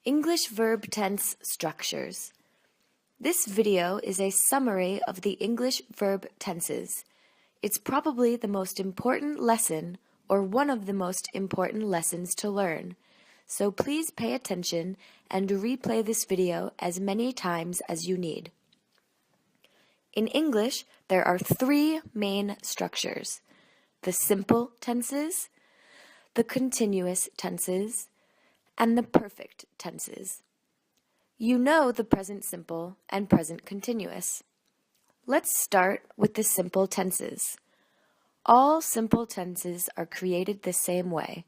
English verb tense structures. This video is a summary of the English verb tenses. It's probably the most important lesson or one of the most important lessons to learn. So please pay attention and replay this video as many times as you need. In English, there are three main structures: the simple tenses, the continuous tenses, and the perfect tenses. You know the present simple and present continuous. Let's start with the simple tenses. All simple tenses are created the same way.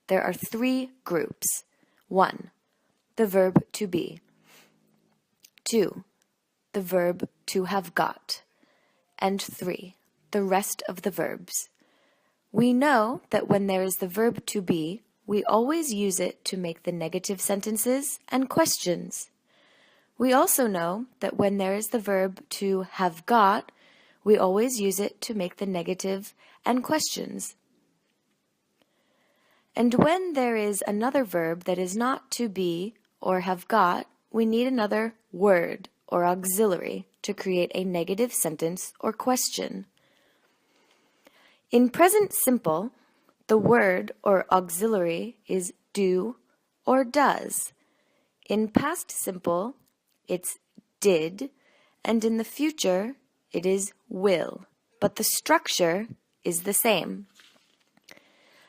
There are three groups. 1. The verb to be. 2. The verb to have got. And 3. The rest of the verbs. We know that when there is the verb to be, we always use it to make the negative sentences and questions. We also know that when there is the verb to have got, we always use it to make the negative and questions. And when there is another verb that is not to be or have got, we need another word or auxiliary to create a negative sentence or question. In present simple, the word or auxiliary is do or does. In past simple, it's did, and in the future, it is will, but the structure is the same.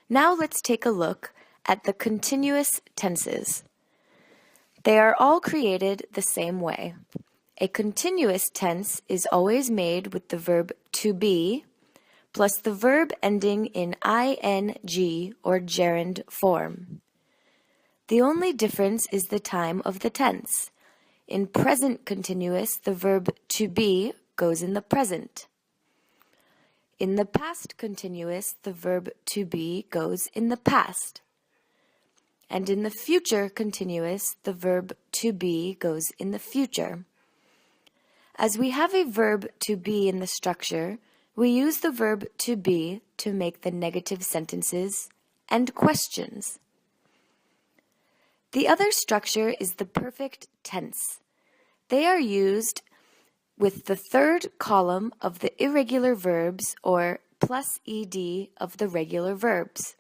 Now let's take a look at the continuous tenses. They are all created the same way. A continuous tense is always made with the verb to be plus the verb ending in ing or gerund form. The only difference is the time of the tense. In present continuous, the verb to be goes in the present. In the past continuous, the verb to be goes in the past. And in the future continuous, the verb to be goes in the future. As we have a verb to be in the structure, we use the verb to be to make the negative sentences and questions. The other structure is the perfect tense. They are used with the third column of the irregular verbs or plus ed of the regular verbs.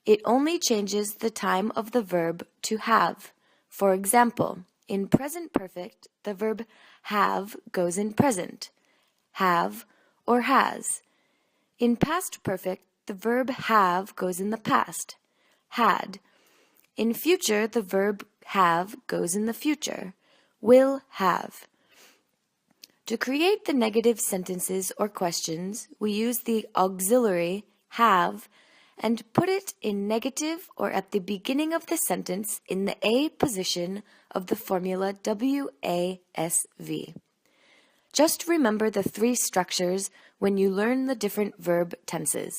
It only changes the time of the verb to have. For example, in present perfect, the verb have goes in present. Have or has. In past perfect, the verb have goes in the past. Had. In future, the verb have goes in the future. Will have. To create the negative sentences or questions, we use the auxiliary have and put it in negative or at the beginning of the sentence in the A position of the formula WASV. Just remember the three structures when you learn the different verb tenses.